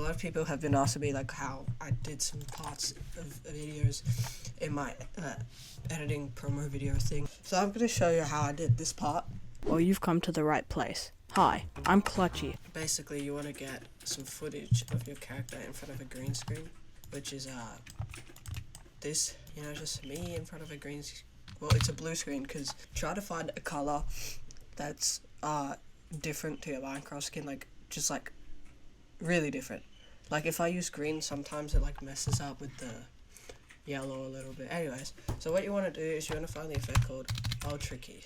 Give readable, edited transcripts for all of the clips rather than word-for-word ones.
lot of people have been asking me like how I did some parts of videos in my editing promo video thing. So I'm going to show you how I did this part. Well, you've come to the right place. Hi, I'm Clutchy. Basically, you want to get some footage of your character in front of a green screen, which is this, just me in front of a green screen. Well, it's a blue screen, because try to find a color that's different to your Minecraft skin, just really different. Like if I use green, sometimes it messes up with the yellow a little bit. Anyways, so what you want to do is you want to find the effect called Ultra Key.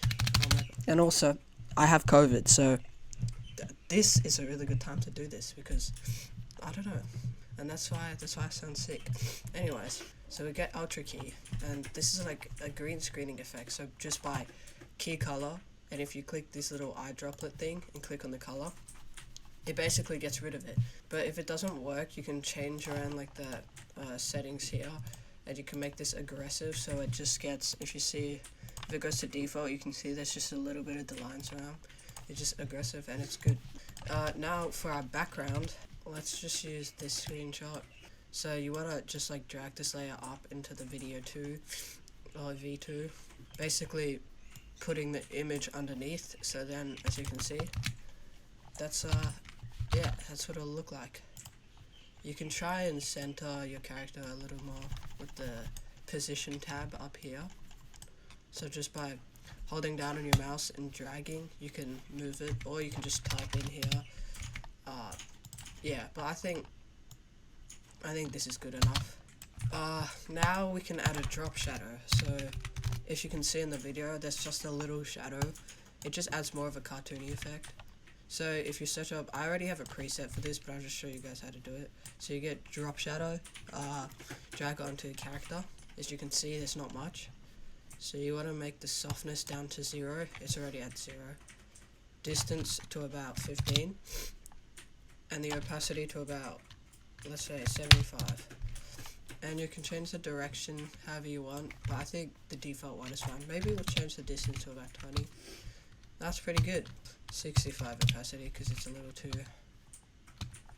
And also, I have COVID, so this is a really good time to do this because I don't know, and that's why I sound sick. Anyways, so we get Ultra Key, and this is like a green screening effect. So just by key color, and if you click this little eye droplet thing and click on the color, it basically gets rid of it. But if it doesn't work, you can change around the settings here, and you can make this aggressive, so it just gets, if it goes to default, you can see there's just a little bit of the lines around. It's just aggressive and it's good. Now for our background, let's just use this screenshot. So you want to just drag this layer up into the video 2 or V2, basically putting the image underneath. So then, as you can see, that's what it'll look like. You can try and center your character a little more with the position tab up here. So just by holding down on your mouse and dragging, you can move it, or you can just type in here. But I think this is good enough. Now we can add a drop shadow. So if you can see in the video, there's just a little shadow. It just adds more of a cartoony effect. So if you search up, I already have a preset for this, but I'll just show you guys how to do it. So you get drop shadow, drag it onto your character. As you can see, there's not much. So you want to make the softness down to 0. It's already at 0. Distance to about 15. And the opacity to about, let's say, 75. And you can change the direction however you want, but I think the default one is fine. Maybe we'll change the distance to about 20. That's pretty good. 65 opacity, because it's a little too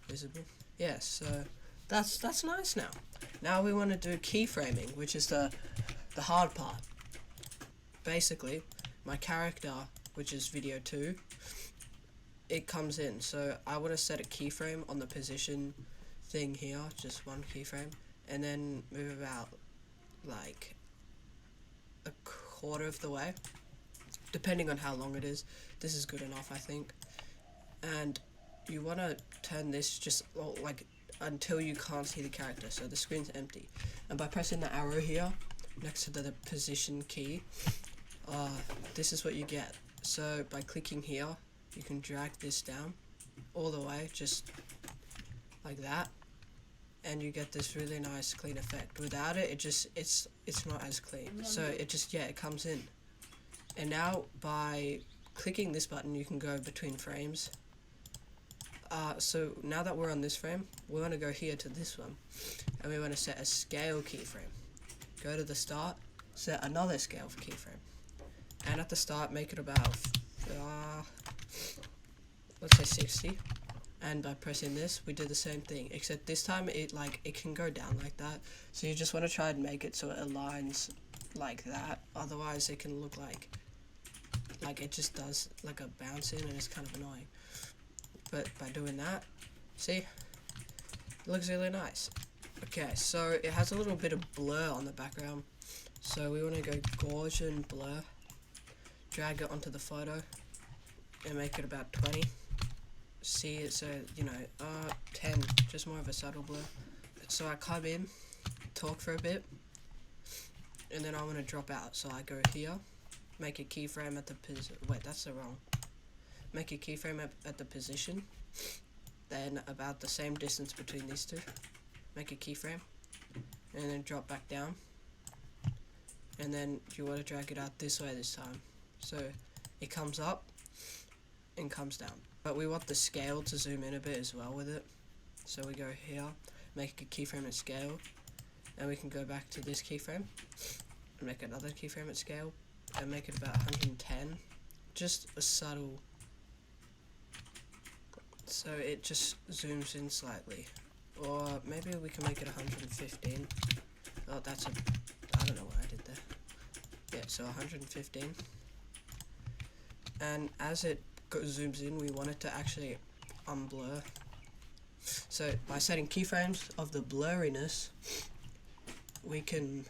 visible. Yeah, so that's nice now. Now we want to do keyframing, which is the hard part. Basically, my character, which is video 2, it comes in. So I want to set a keyframe on the position thing here, just one keyframe, and then move about a quarter of the way, depending on how long it is. This is good enough, I think. And you want to turn this just until you can't see the character, so the screen's empty. And by pressing the arrow here next to the position key, this is what you get. So by clicking here, you can drag this down all the way, just like that, and you get this really nice clean effect. Without it, it's not as clean. So it comes in. And now by clicking this button, you can go between frames. So now that we're on this frame, we want to go here to this one, and we want to set a scale keyframe. Go to the start, set another scale keyframe, and at the start make it about let's say 60. And by pressing this, we do the same thing, except this time it can go down like that. So you just want to try and make it so it aligns like that. Otherwise, it can look like it just does a bounce in, and it's kind of annoying. But by doing that, see, it looks really nice. Okay, so it has a little bit of blur on the background. So we want to go Gaussian blur, drag it onto the photo, and make it about 20. See it, so 10, just more of a subtle blur. So I come in, talk for a bit, and then I want to drop out. So I go here, make a keyframe at the make a keyframe at the position, then about the same distance between these two, make a keyframe, and then drop back down, and then you want to drag it out this way this time, so it comes up and comes down. But we want the scale to zoom in a bit as well with it, so we go here, make a keyframe at scale, and we can go back to this keyframe and make another keyframe at scale and make it about 110, just a subtle, so it just zooms in slightly. Or maybe we can make it 115. Oh, that's a, I don't know what I did there. Yeah, so 115. And as it zooms in, we want it to actually unblur. So by setting keyframes of the blurriness, we can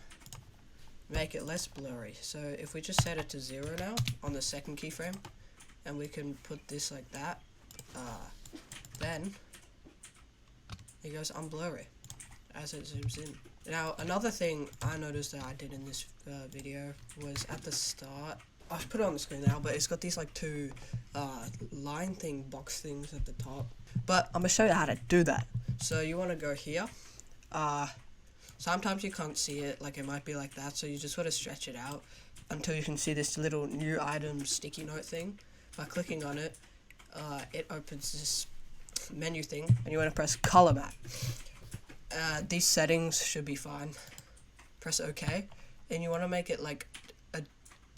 make it less blurry. So if we just set it to 0 now on the second keyframe, and we can put this like that, then it goes unblurry as it zooms in. Now another thing I noticed that I did in this video was at the start, I'll put it on the screen now, but it's got these like two line thing, box things at the top. But I'm gonna show you how to do that. So you wanna go here. Sometimes you can't see it, like it might be like that, so you just wanna stretch it out until you can see this little new item sticky note thing. By clicking on it, it opens this menu thing, and you wanna press color map. These settings should be fine. Press OK, and you wanna make it like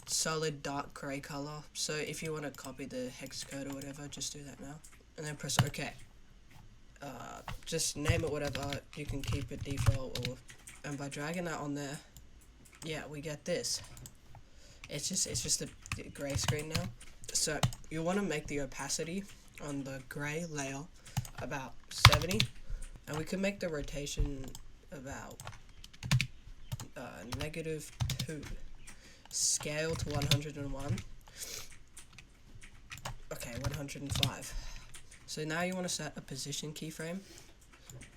solid dark grey color. So if you want to copy the hex code or whatever, just do that now, and then press OK. Just name it whatever, you can keep it default, or, and by dragging that on there, yeah, we get this. It's just a grey screen now. So you want to make the opacity on the grey layer about 70, and we can make the rotation about -2. Scale to 101. Okay, 105. So now you want to set a position keyframe,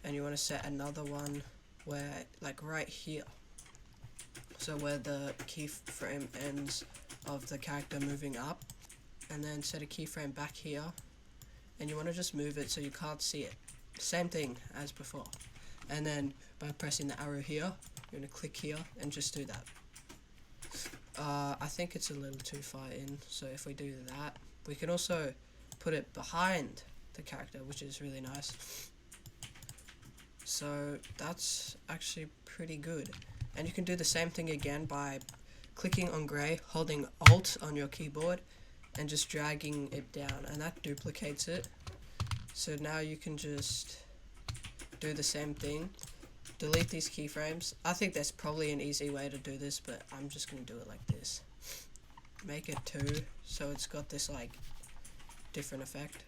and you want to set another one where, like right here, so where the keyframe ends of the character moving up, and then set a keyframe back here, and you want to just move it so you can't see it. Same thing as before. And then by pressing the arrow here, you're going to click here and just do that. I think it's a little too far in, so if we do that, we can also put it behind the character, which is really nice. So that's actually pretty good. And you can do the same thing again by clicking on grey, holding Alt on your keyboard, and just dragging it down, and that duplicates it. So now you can just do the same thing. Delete these keyframes. I think there's probably an easy way to do this, but I'm just going to do it like this. Make it 2, so it's got this like different effect.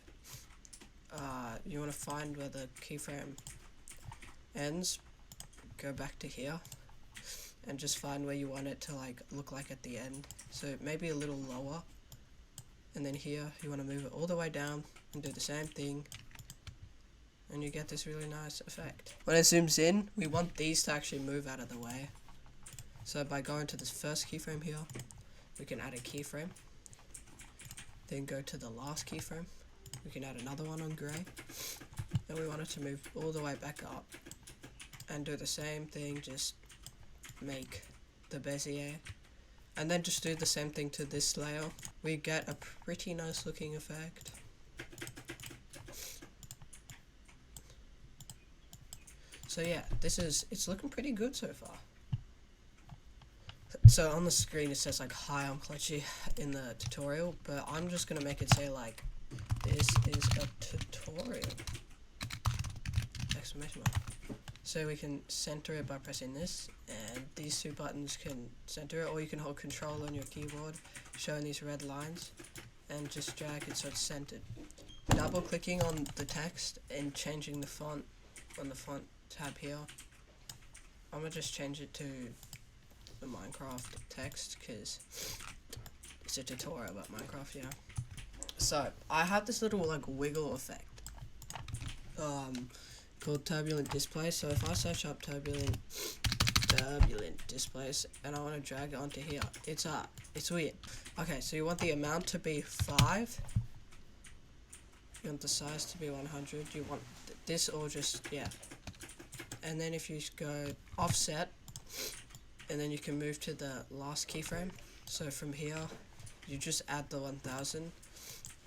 You want to find where the keyframe ends, go back to here, and just find where you want it to like look like at the end. So maybe a little lower, and then here you want to move it all the way down and do the same thing, and you get this really nice effect. When it zooms in, we want these to actually move out of the way. So by going to this first keyframe here, we can add a keyframe. Then go to the last keyframe. We can add another one on grey. And we want it to move all the way back up. And do the same thing, just make the bezier. And then just do the same thing to this layer. We get a pretty nice looking effect. So yeah, it's looking pretty good so far. So on the screen it says like, "Hi, I'm Clutchy" in the tutorial, but I'm just gonna make it say like, "This is a tutorial!" Exclamation mark. So we can center it by pressing this, and these two buttons can center it, or you can hold Control on your keyboard, showing these red lines, and just drag it so it's centered. Double clicking on the text and changing the font on the font tab here. I'm gonna just change it to the Minecraft text because it's a tutorial about Minecraft, yeah. So I have this little like wiggle effect called turbulent display. So if I search up turbulent displays and I want to drag it onto here, it's weird. Okay, so you want the amount to be 5. You want the size to be 100. You want this, or just, yeah. And then if you go offset, and then you can move to the last keyframe. So from here, you just add the 1000,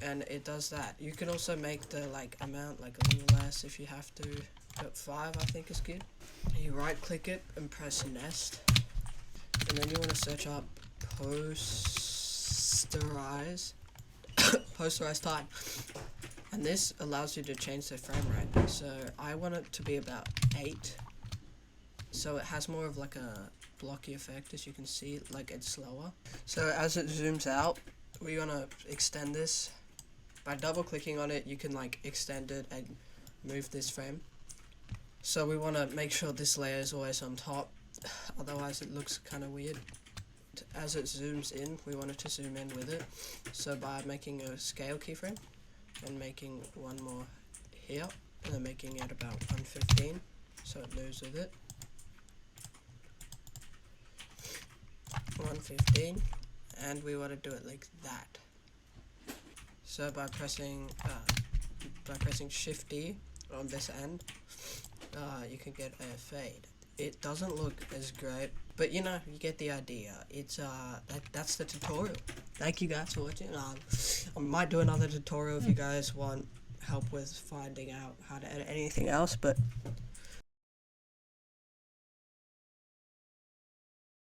and it does that. You can also make the like amount like a little less if you have to, but 5 I think is good. You right click it and press nest, and then you want to search up posterize time, And this allows you to change the frame rate. So I want it to be about 8. So it has more of like a blocky effect, as you can see, like it's slower. So as it zooms out, we want to extend this. By double clicking on it, you can like extend it and move this frame. So we want to make sure this layer is always on top, otherwise it looks kind of weird. As it zooms in, we want it to zoom in with it. So by making a scale keyframe, and making one more here, and then making it about 115, so it moves with it. 115, and we want to do it like that. So by pressing Shift D on this end, you can get a fade. It doesn't look as great, but you know, you get the idea. It's that's the tutorial. Thank you guys for watching. I might do another tutorial if you guys want help with finding out how to edit anything else, but